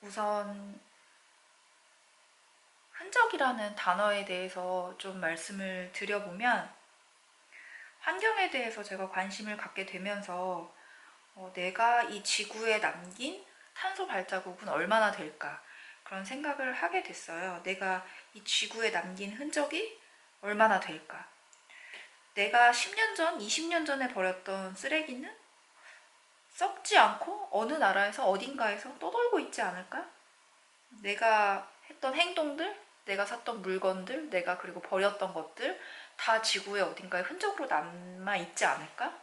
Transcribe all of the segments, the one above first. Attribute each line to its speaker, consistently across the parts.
Speaker 1: 우선 흔적이라는 단어에 대해서 좀 말씀을 드려보면, 환경에 대해서 제가 관심을 갖게 되면서 내가 이 지구에 남긴 탄소 발자국은 얼마나 될까, 그런 생각을 하게 됐어요. 내가 이 지구에 남긴 흔적이 얼마나 될까. 내가 10년 전, 20년 전에 버렸던 쓰레기는 썩지 않고 어느 나라에서 어딘가에서 떠돌고 있지 않을까? 내가 했던 행동들, 내가 샀던 물건들, 내가 그리고 버렸던 것들 다 지구의 어딘가에 흔적으로 남아 있지 않을까?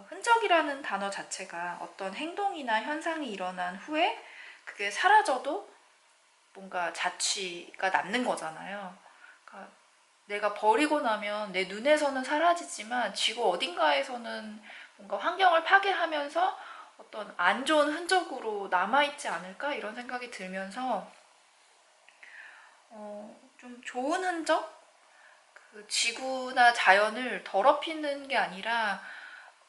Speaker 1: 흔적이라는 단어 자체가 어떤 행동이나 현상이 일어난 후에 그게 사라져도 뭔가 자취가 남는 거잖아요. 그러니까 내가 버리고 나면 내 눈에서는 사라지지만 지구 어딘가에서는 뭔가 환경을 파괴하면서 어떤 안 좋은 흔적으로 남아있지 않을까, 이런 생각이 들면서 좀 좋은 흔적? 그 지구나 자연을 더럽히는 게 아니라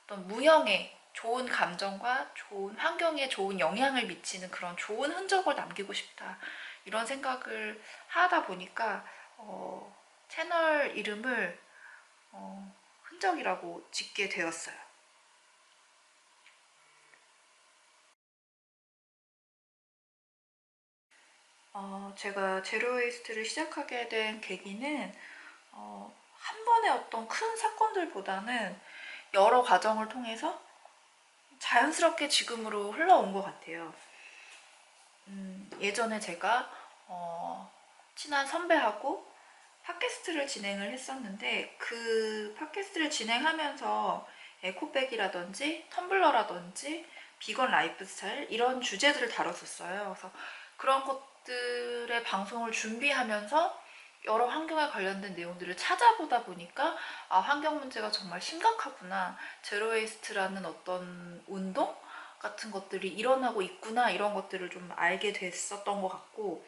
Speaker 1: 어떤 무형의 좋은 감정과 좋은 환경에 좋은 영향을 미치는 그런 좋은 흔적을 남기고 싶다, 이런 생각을 하다 보니까 채널 이름을 흔적이라고 짓게 되었어요. 제가 제로웨이스트를 시작하게 된 계기는 한 번의 어떤 큰 사건들보다는 여러 과정을 통해서 자연스럽게 지금으로 흘러온 것 같아요. 예전에 제가 친한 선배하고 팟캐스트를 진행을 했었는데, 그 팟캐스트를 진행하면서 에코백이라든지 텀블러라든지 비건 라이프 스타일 이런 주제들을 다뤘었어요. 그래서 그런 것들의 방송을 준비하면서 여러 환경에 관련된 내용들을 찾아보다 보니까, 아, 환경 문제가 정말 심각하구나, 제로웨이스트라는 어떤 운동 같은 것들이 일어나고 있구나, 이런 것들을 좀 알게 됐었던 것 같고,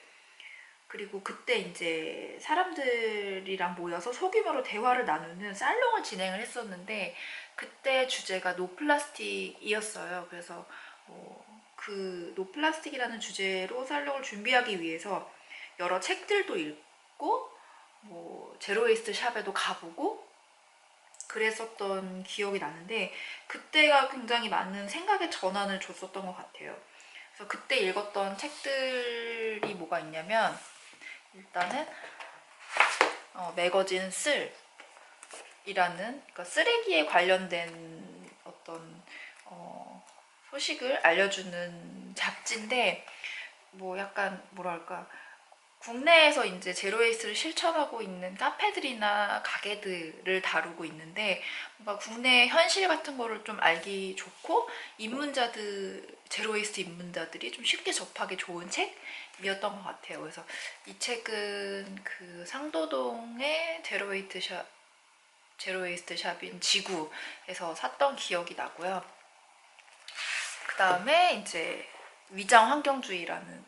Speaker 1: 그리고 그때 이제 사람들이랑 모여서 소규모로 대화를 나누는 살롱을 진행을 했었는데, 그때 주제가 노플라스틱이었어요. 그래서 그 노플라스틱이라는 주제로 살롱을 준비하기 위해서 여러 책들도 읽고 제로웨이스트 샵에도 가보고 그랬었던 기억이 나는데, 그때가 굉장히 많은 생각의 전환을 줬었던 것 같아요. 그래서 그때 읽었던 책들이 뭐가 있냐면, 일단은 매거진 쓸이라는, 그러니까 쓰레기에 관련된 어떤 소식을 알려주는 잡지인데, 뭐 약간 뭐랄까, 국내에서 이제 제로웨이스트를 실천하고 있는 카페들이나 가게들을 다루고 있는데, 뭔가 국내 현실 같은 거를 좀 알기 좋고, 제로웨이스트 입문자들이 좀 쉽게 접하기 좋은 책이었던 것 같아요. 그래서 이 책은 그 상도동의 제로웨이스트 샵인 지구에서 샀던 기억이 나고요. 그 다음에 이제 위장 환경주의라는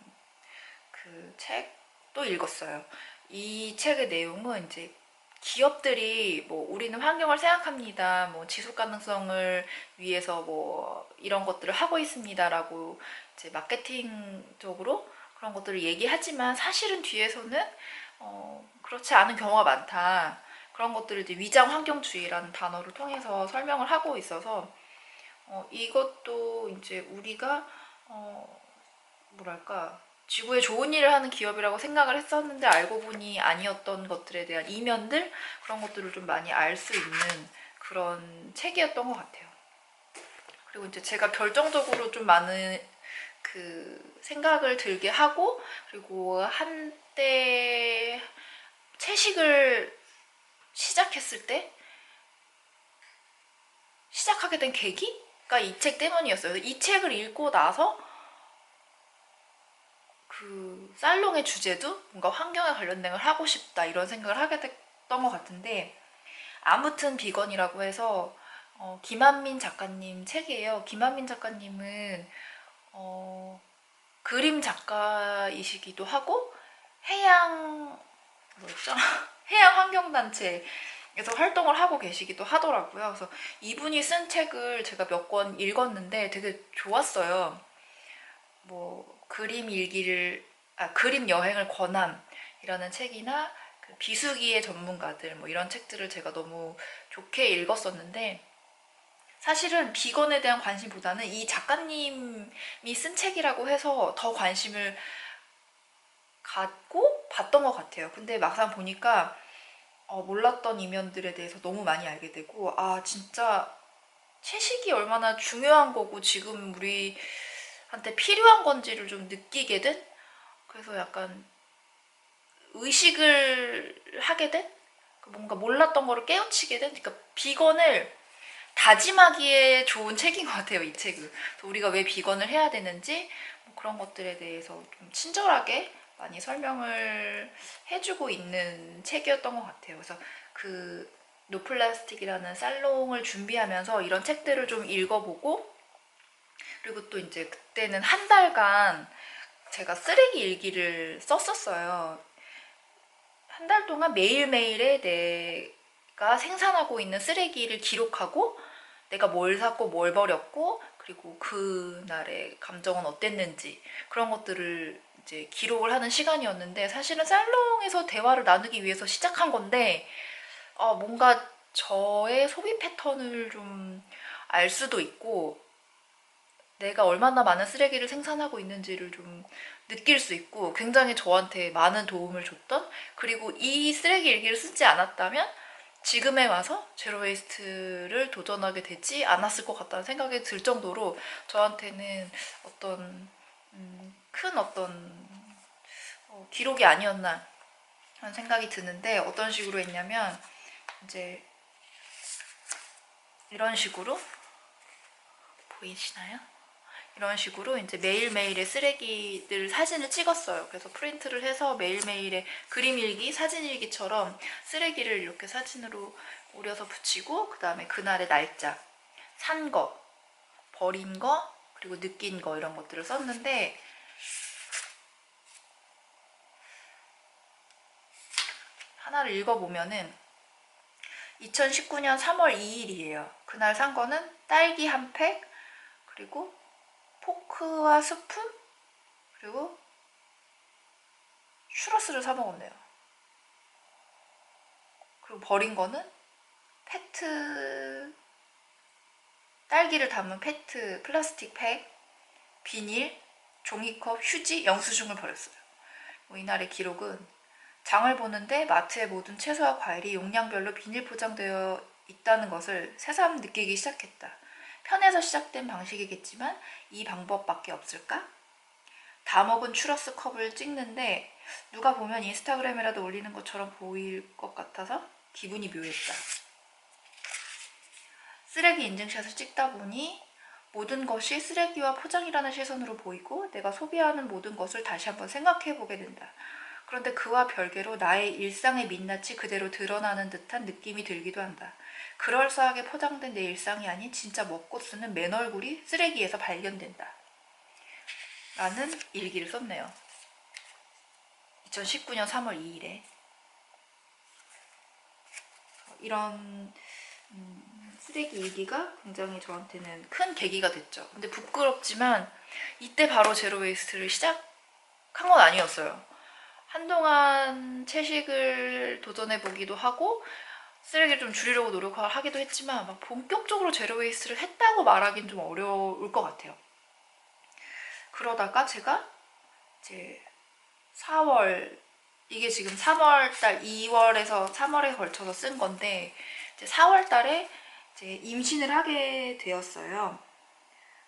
Speaker 1: 그 책도 읽었어요. 이 책의 내용은 이제 기업들이 뭐 우리는 환경을 생각합니다, 뭐 지속 가능성을 위해서 뭐 이런 것들을 하고 있습니다라고 이제 마케팅적으로 그런 것들을 얘기하지만, 사실은 뒤에서는 그렇지 않은 경우가 많다, 그런 것들을 이제 위장 환경주의라는 단어를 통해서 설명을 하고 있어서, 이것도 이제 우리가 뭐랄까, 지구에 좋은 일을 하는 기업이라고 생각을 했었는데 알고 보니 아니었던 것들에 대한 이면들, 그런 것들을 좀 많이 알 수 있는 그런 책이었던 것 같아요. 그리고 이제 제가 결정적으로 좀 많은 그 생각을 들게 하고, 그리고 한때 채식을 시작했을 때 시작하게 된 계기가 이 책 때문이었어요. 이 책을 읽고 나서 그 살롱의 주제도 뭔가 환경에 관련된 걸 하고 싶다, 이런 생각을 하게 됐던 것 같은데, 아무튼 비건이라고 해서 김한민 작가님 책이에요. 김한민 작가님은 그림 작가이시기도 하고 해양, 뭐였죠? 해양 환경단체에서 활동을 하고 계시기도 하더라고요. 그래서 이분이 쓴 책을 제가 몇 권 읽었는데 되게 좋았어요. 뭐 그림 일기를 그림 여행을 권함이라는 책이나 그 비수기의 전문가들 뭐 이런 책들을 제가 너무 좋게 읽었었는데 사실은 비건에 대한 관심보다는 이 작가님이 쓴 책이라고 해서 더 관심을 갖고 봤던 것 같아요. 근데 막상 보니까 몰랐던 이면들에 대해서 너무 많이 알게 되고 진짜 채식이 얼마나 중요한 거고 지금 우리한테 필요한 건지를 좀 느끼게 된 그래서 약간 의식을 하게 된 뭔가 몰랐던 거를 깨우치게 된 그러니까 비건을 다짐하기에 좋은 책인 것 같아요, 이 책은. 그래서 우리가 왜 비건을 해야 되는지 뭐 그런 것들에 대해서 좀 친절하게 많이 설명을 해주고 있는 책이었던 것 같아요. 그래서 그 노플라스틱이라는 살롱을 준비하면서 이런 책들을 좀 읽어보고 그리고 또 이제 그때는 한 달간 제가 쓰레기 일기를 썼었어요. 한 달 동안 매일매일에 내가 생산하고 있는 쓰레기를 기록하고 내가 뭘 샀고 뭘 버렸고 그리고 그날의 감정은 어땠는지 그런 것들을 이제 기록을 하는 시간이었는데 사실은 살롱에서 대화를 나누기 위해서 시작한 건데 뭔가 저의 소비 패턴을 좀 알 수도 있고 내가 얼마나 많은 쓰레기를 생산하고 있는지를 좀 느낄 수 있고 굉장히 저한테 많은 도움을 줬던 그리고 이 쓰레기 일기를 쓰지 않았다면 지금에 와서 제로 웨이스트를 도전하게 되지 않았을 것 같다는 생각이 들 정도로 저한테는 어떤 큰 어떤 기록이 아니었나 하는 생각이 드는데 어떤 식으로 했냐면 이제 이런 식으로 보이시나요? 이런 식으로 이제 매일매일의 쓰레기들 사진을 찍었어요. 그래서 프린트를 해서 매일매일의 그림일기, 사진일기처럼 쓰레기를 이렇게 사진으로 오려서 붙이고 그 다음에 그날의 날짜, 산 거, 버린 거, 그리고 느낀 거 이런 것들을 썼는데 하나를 읽어보면은 2019년 3월 2일이에요. 그날 산 거는 딸기 한 팩, 그리고 포크와 스푼, 그리고 슈러스를 사 먹었네요. 그리고 버린 거는 페트, 딸기를 담은 페트 플라스틱 팩, 비닐, 종이컵, 휴지, 영수증을 버렸어요. 이날의 기록은 장을 보는데 마트의 모든 채소와 과일이 용량별로 비닐 포장되어 있다는 것을 새삼 느끼기 시작했다. 편에서 시작된 방식이겠지만 이 방법밖에 없을까? 다 먹은 추러스 컵을 찍는데 누가 보면 인스타그램이라도 올리는 것처럼 보일 것 같아서 기분이 묘했다. 쓰레기 인증샷을 찍다 보니 모든 것이 쓰레기와 포장이라는 시선으로 보이고 내가 소비하는 모든 것을 다시 한번 생각해보게 된다. 그런데 그와 별개로 나의 일상의 민낯이 그대로 드러나는 듯한 느낌이 들기도 한다. 그럴싸하게 포장된 내 일상이 아닌 진짜 먹고 쓰는 맨 얼굴이 쓰레기에서 발견된다. 라는 일기를 썼네요. 2019년 3월 2일에 이런 쓰레기 일기가 굉장히 저한테는 큰 계기가 됐죠. 근데 부끄럽지만 이때 바로 제로 웨이스트를 시작한 건 아니었어요. 한동안 채식을 도전해 보기도 하고 쓰레기를 좀 줄이려고 노력을 하기도 했지만 막 본격적으로 제로 웨이스트를 했다고 말하기는 좀 어려울 것 같아요. 그러다가 제가 이제 4월 이게 지금 3월달 2월에서 3월에 걸쳐서 쓴 건데 이제 4월달에 이제 임신을 하게 되었어요.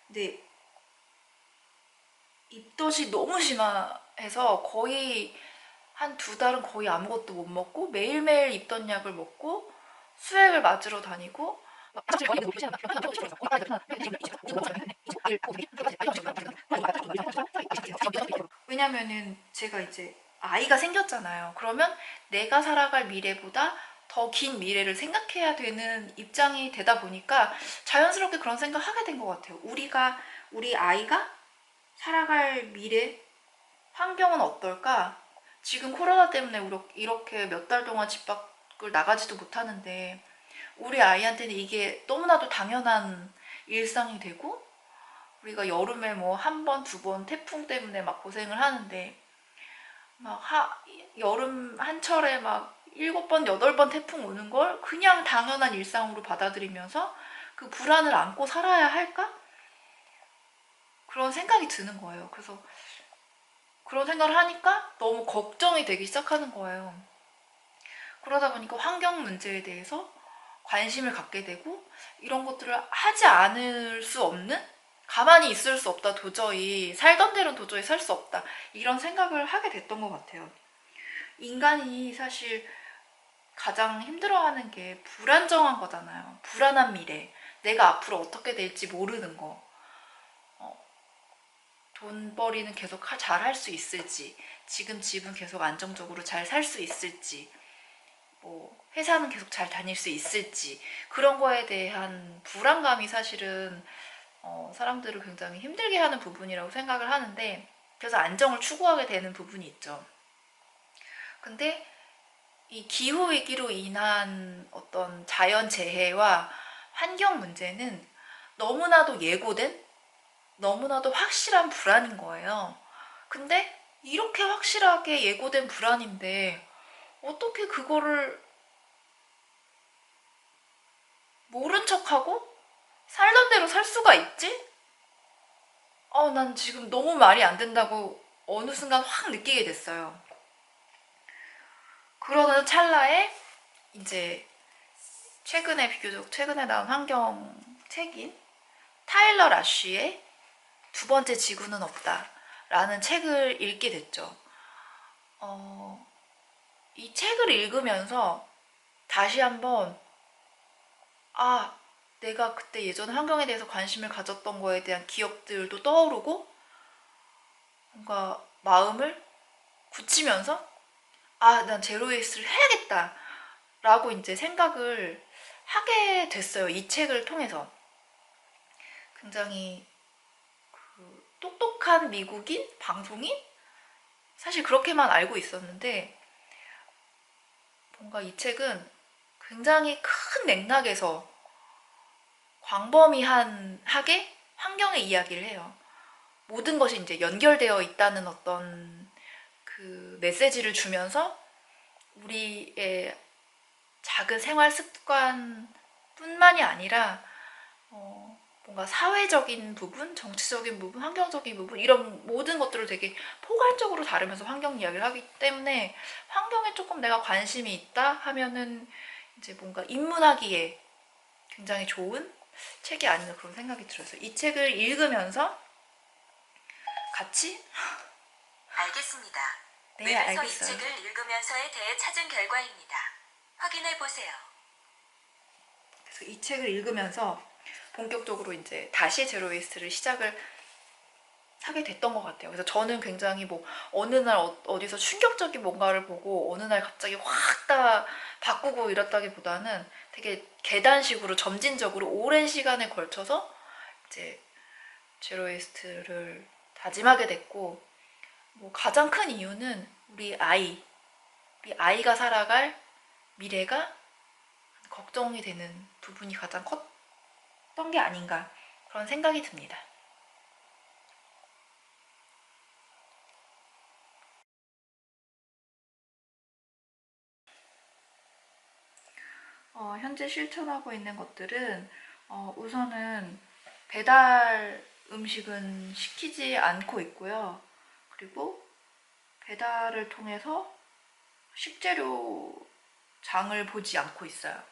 Speaker 1: 근데 입덧이 너무 심해서 거의 한 2달은 거의 아무것도 못 먹고 매일매일 입덧약을 먹고 수액을 맞으러 다니고 왜냐면은 제가 이제 아이가 생겼잖아요. 그러면 내가 살아갈 미래보다 더 긴 미래를 생각해야 되는 입장이 되다 보니까 자연스럽게 그런 생각을 하게 된 것 같아요. 우리 아이가 살아갈 미래 환경은 어떨까? 지금 코로나 때문에 이렇게 몇 달 동안 집 밖을 나가지도 못하는데 우리 아이한테는 이게 너무나도 당연한 일상이 되고 우리가 여름에 뭐 한 번, 두 번 태풍 때문에 막 고생을 하는데 막 여름 한철에 막 7번, 8번 태풍 오는 걸 그냥 당연한 일상으로 받아들이면서 그 불안을 안고 살아야 할까? 그런 생각이 드는 거예요. 그래서 그런 생각을 하니까 너무 걱정이 되기 시작하는 거예요. 그러다 보니까 환경 문제에 대해서 관심을 갖게 되고 이런 것들을 하지 않을 수 없는, 가만히 있을 수 없다, 도저히 살던 대로는 도저히 살 수 없다, 이런 생각을 하게 됐던 것 같아요. 인간이 사실 가장 힘들어하는 게 불안정한 거잖아요. 불안한 미래, 내가 앞으로 어떻게 될지 모르는 거, 돈벌이는 계속 잘 할 수 있을지, 지금 집은 계속 안정적으로 잘 살 수 있을지, 뭐 회사는 계속 잘 다닐 수 있을지, 그런 거에 대한 불안감이 사실은 사람들을 굉장히 힘들게 하는 부분이라고 생각을 하는데, 그래서 안정을 추구하게 되는 부분이 있죠. 근데 이 기후위기로 인한 어떤 자연재해와 환경 문제는 너무나도 예고된, 너무나도 확실한 불안인 거예요. 근데 이렇게 확실하게 예고된 불안인데 어떻게 그거를 모른 척하고 살던 대로 살 수가 있지? 난 지금 너무 말이 안 된다고 어느 순간 확 느끼게 됐어요. 그러는 찰나에 이제 비교적 최근에 나온 환경 책인 타일러 라쉬의 두 번째 지구는 없다 라는 책을 읽게 됐죠. 이 책을 읽으면서 다시 한번, 아, 내가 그때 예전에 환경에 대해서 관심을 가졌던 거에 대한 기억들도 떠오르고 뭔가 마음을 굳히면서, 난 제로웨이스를 해야겠다 라고 이제 생각을 하게 됐어요. 이 책을 통해서. 굉장히 똑똑한 미국인? 방송인? 사실 그렇게만 알고 있었는데 뭔가 이 책은 굉장히 큰 맥락에서 광범위하게 환경의 이야기를 해요. 모든 것이 이제 연결되어 있다는 어떤 그 메시지를 주면서 우리의 작은 생활 습관뿐만이 아니라 뭔가 사회적인 부분, 정치적인 부분, 환경적인 부분, 이런 모든 것들을 되게 포괄적으로 다루면서 환경 이야기를 하기 때문에 환경에 조금 내가 관심이 있다 하면은 이제 뭔가 입문하기에 굉장히 좋은 책이 아닌가 그런 생각이 들었어요. 이 책을 읽으면서 같이.
Speaker 2: 알겠습니다.
Speaker 1: 네,
Speaker 2: 웹에서 이
Speaker 1: 알겠어요.
Speaker 2: 책을 읽으면서에 대해 찾은 결과입니다. 확인해 보세요.
Speaker 1: 그래서 이 책을 읽으면서 본격적으로 이제 다시 제로웨이스트를 시작을 하게 됐던 것 같아요. 그래서 저는 굉장히 뭐 어느 날 어디서 충격적인 뭔가를 보고 어느 날 갑자기 확 다 바꾸고 이랬다기보다는 되게 계단식으로 점진적으로 오랜 시간에 걸쳐서 이제 제로웨이스트를 다짐하게 됐고, 뭐 가장 큰 이유는 우리 아이가 살아갈 미래가 걱정이 되는 부분이 가장 컸던 게 아닌가 그런 생각이 듭니다. 현재 실천하고 있는 것들은 우선은 배달 음식은 시키지 않고 있고요. 그리고 배달을 통해서 식재료 장을 보지 않고 있어요.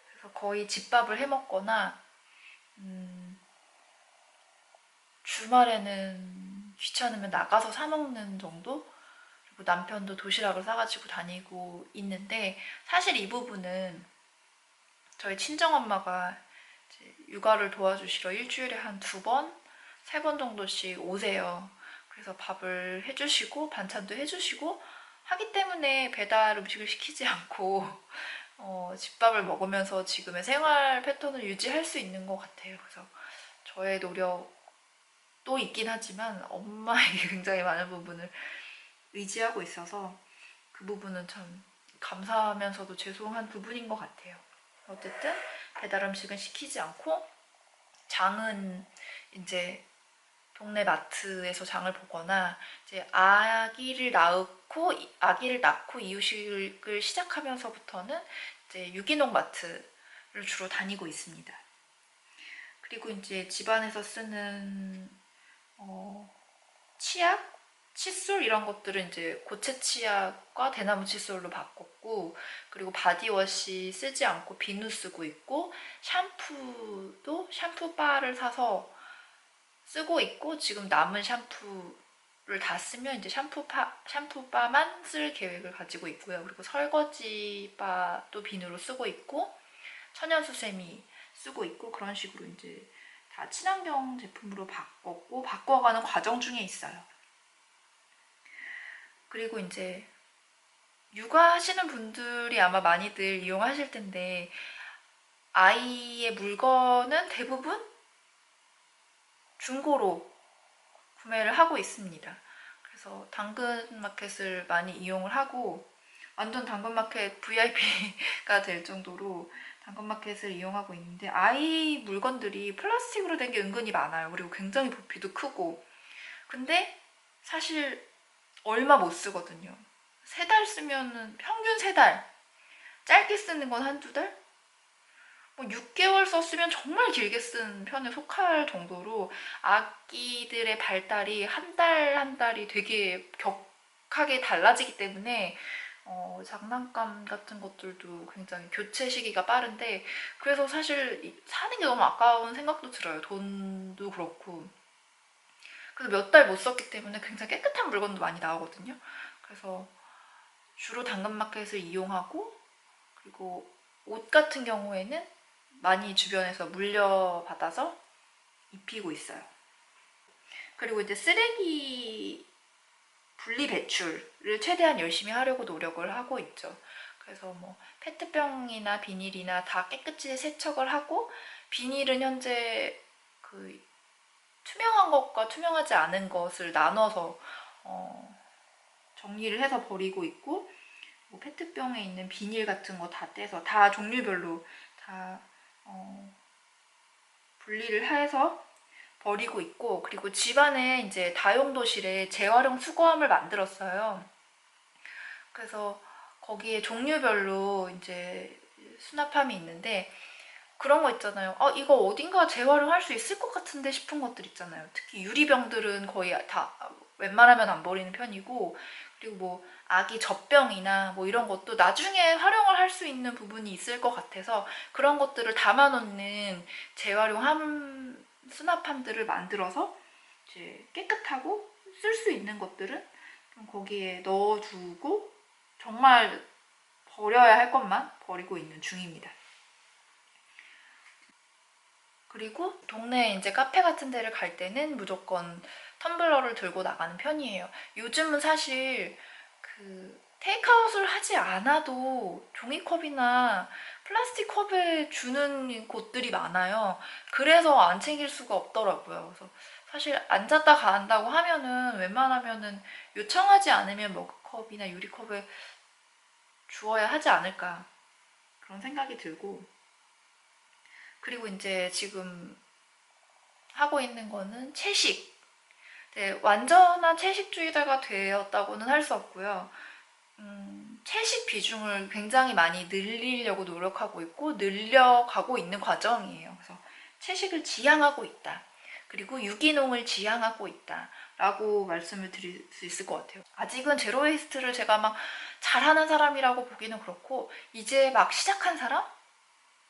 Speaker 1: 그래서 거의 집밥을 해 먹거나 주말에는 귀찮으면 나가서 사 먹는 정도? 그리고 남편도 도시락을 싸가지고 다니고 있는데, 사실 이 부분은 저희 친정엄마가 이제 육아를 도와주시러 일주일에 한 2번, 3번 정도씩 오세요. 그래서 밥을 해주시고 반찬도 해주시고 하기 때문에 배달 음식을 시키지 않고 집밥을 먹으면서 지금의 생활 패턴을 유지할 수 있는 것 같아요. 그래서 저의 노력도 있긴 하지만 엄마에게 굉장히 많은 부분을 의지하고 있어서 그 부분은 참 감사하면서도 죄송한 부분인 것 같아요. 어쨌든 배달 음식은 시키지 않고 장은 이제 동네 마트에서 장을 보거나 이제 아기를 낳고 이유식을 시작하면서부터는 이제 유기농 마트를 주로 다니고 있습니다. 그리고 이제 집안에서 쓰는 치약, 칫솔 이런 것들은 이제 고체 치약과 대나무 칫솔로 바꿨고, 그리고 바디워시 쓰지 않고 비누 쓰고 있고, 샴푸도 샴푸바를 사서 쓰고 있고, 지금 남은 샴푸를 다 쓰면 이제 샴푸바만 쓸 계획을 가지고 있고요. 그리고 설거지바도 비누로 쓰고 있고, 천연수세미 쓰고 있고, 그런 식으로 이제 다 친환경 제품으로 바꿔가는 과정 중에 있어요. 그리고 이제 육아하시는 분들이 아마 많이들 이용하실 텐데, 아이의 물건은 대부분 중고로 구매를 하고 있습니다. 그래서 당근마켓을 많이 이용을 하고, 완전 당근마켓 VIP가 될 정도로 당근마켓을 이용하고 있는데, 아이 물건들이 플라스틱으로 된 게 은근히 많아요. 그리고 굉장히 부피도 크고. 근데 사실 얼마 못 쓰거든요. 3달 쓰면은, 평균 3달. 짧게 쓰는 건 한두 달? 뭐 6개월 썼으면 정말 길게 쓴 편에 속할 정도로 아기들의 발달이 한 달 한 달이 되게 격하게 달라지기 때문에 장난감 같은 것들도 굉장히 교체 시기가 빠른데, 그래서 사실 사는 게 너무 아까운 생각도 들어요. 돈도 그렇고. 그래서 몇 달 못 썼기 때문에 굉장히 깨끗한 물건도 많이 나오거든요. 그래서 주로 당근마켓을 이용하고, 그리고 옷 같은 경우에는 많이 주변에서 물려받아서 입히고 있어요. 그리고 이제 쓰레기 분리 배출을 최대한 열심히 하려고 노력을 하고 있죠. 그래서 뭐 페트병이나 비닐이나 다 깨끗이 세척을 하고, 비닐은 현재 그 투명한 것과 투명하지 않은 것을 나눠서 정리를 해서 버리고 있고, 뭐 페트병에 있는 비닐 같은 거 다 떼서 다 종류별로 다 분리를 해서 버리고 있고, 그리고 집안에 이제 다용도실에 재활용 수거함을 만들었어요. 그래서 거기에 종류별로 이제 수납함이 있는데, 그런 거 있잖아요. 이거 어딘가 재활용할 수 있을 것 같은데 싶은 것들 있잖아요. 특히 유리병들은 거의 다 웬만하면 안 버리는 편이고, 그리고 뭐 아기 젖병이나 뭐 이런 것도 나중에 활용을 할 수 있는 부분이 있을 것 같아서 그런 것들을 담아놓는 재활용함 수납함들을 만들어서 이제 깨끗하고 쓸 수 있는 것들은 좀 거기에 넣어두고, 정말 버려야 할 것만 버리고 있는 중입니다. 그리고 동네에 이제 카페 같은 데를 갈 때는 무조건 텀블러를 들고 나가는 편이에요. 요즘은 사실 그 테이크아웃을 하지 않아도 종이컵이나 플라스틱 컵에 주는 곳들이 많아요. 그래서 안 챙길 수가 없더라고요. 그래서 사실 앉았다 간다고 하면은 웬만하면은 요청하지 않으면 머그컵이나 유리컵에 주어야 하지 않을까, 그런 생각이 들고. 그리고 이제 지금 하고 있는 거는 채식. 네, 완전한 채식주의자가 되었다고는 할 수 없고요. 채식 비중을 굉장히 많이 늘리려고 노력하고 있고, 늘려가고 있는 과정이에요. 그래서 채식을 지향하고 있다. 그리고 유기농을 지향하고 있다. 라고 말씀을 드릴 수 있을 것 같아요. 아직은 제로웨이스트를 제가 막 잘하는 사람이라고 보기는 그렇고, 이제 막 시작한 사람?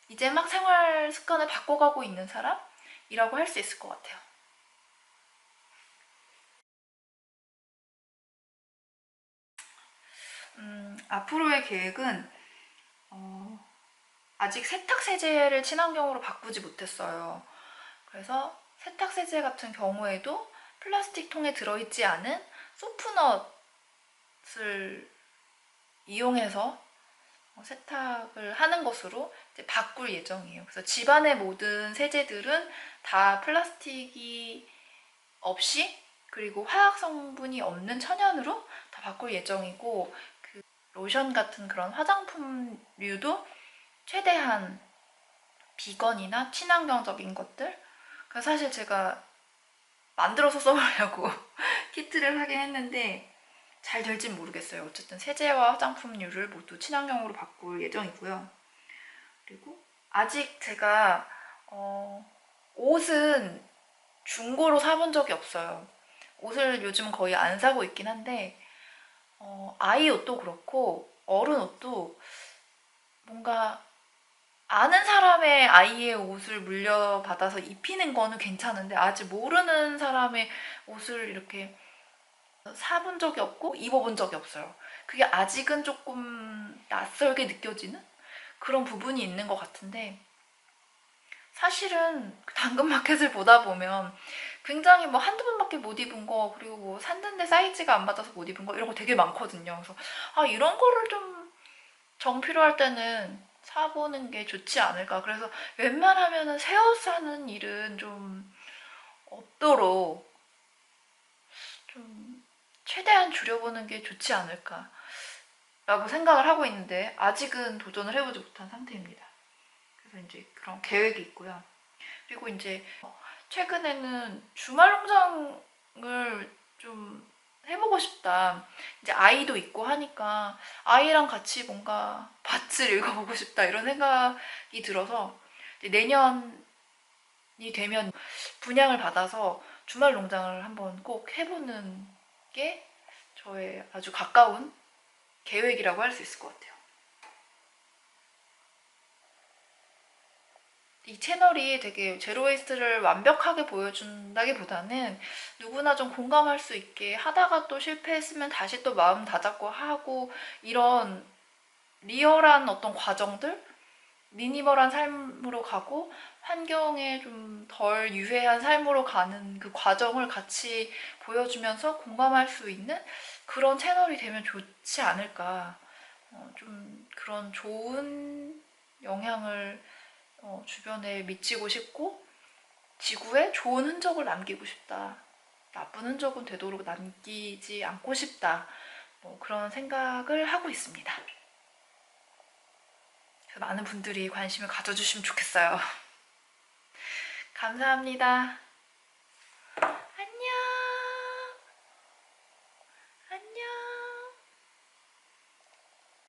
Speaker 1: 이제 막 생활 습관을 바꿔가고 있는 사람이라고 할 수 있을 것 같아요. 앞으로의 계획은 아직 세탁세제를 친환경으로 바꾸지 못했어요. 그래서 세탁세제 같은 경우에도 플라스틱 통에 들어있지 않은 소프넛을 이용해서 세탁을 하는 것으로 이제 바꿀 예정이에요. 그래서 집안의 모든 세제들은 다 플라스틱이 없이, 그리고 화학 성분이 없는 천연으로 다 바꿀 예정이고, 그 로션 같은 그런 화장품류도 최대한 비건이나 친환경적인 것들, 그래서 사실 제가 만들어서 써보려고 키트를 하긴 했는데 잘 될진 모르겠어요. 어쨌든 세제와 화장품류를 모두 친환경으로 바꿀 예정이고요. 그리고 아직 제가 옷은 중고로 사본 적이 없어요. 옷을 요즘 거의 안 사고 있긴 한데 아이 옷도 그렇고 어른 옷도 뭔가 아는 사람의 아이의 옷을 물려받아서 입히는 거는 괜찮은데 아직 모르는 사람의 옷을 이렇게 사본 적이 없고 입어본 적이 없어요. 그게 아직은 조금 낯설게 느껴지는 그런 부분이 있는 것 같은데 사실은 당근마켓을 보다 보면 굉장히 뭐 한두 번밖에 못 입은 거 그리고 뭐 샀는데 사이즈가 안 맞아서 못 입은 거 이런 거 되게 많거든요. 그래서 아 이런 거를 좀 정필요할 때는 사보는 게 좋지 않을까. 그래서 웬만하면은 새 옷 사는 일은 좀 없도록 좀 최대한 줄여보는 게 좋지 않을까 라고 생각을 하고 있는데 아직은 도전을 해보지 못한 상태입니다. 그래서 이제 그런 계획이 있고요. 그리고 이제 최근에는 주말 농장을 좀 해보고 싶다. 이제 아이도 있고 하니까 아이랑 같이 뭔가 밭을 읽어보고 싶다 이런 생각이 들어서 이제 내년이 되면 분양을 받아서 주말 농장을 한번 꼭 해보는 게 저의 아주 가까운 계획이라고 할 수 있을 것 같아요. 이 채널이 되게 제로웨이스트를 완벽하게 보여준다기보다는 누구나 좀 공감할 수 있게 하다가 또 실패했으면 다시 또 마음 다잡고 하고 이런 리얼한 어떤 과정들, 미니멀한 삶으로 가고 환경에 좀 덜 유해한 삶으로 가는 그 과정을 같이 보여주면서 공감할 수 있는 그런 채널이 되면 좋지 않을까. 좀 그런 좋은 영향을 주변에 미치고 싶고 지구에 좋은 흔적을 남기고 싶다. 나쁜 흔적은 되도록 남기지 않고 싶다. 뭐 그런 생각을 하고 있습니다. 많은 분들이 관심을 가져주시면 좋겠어요. 감사합니다.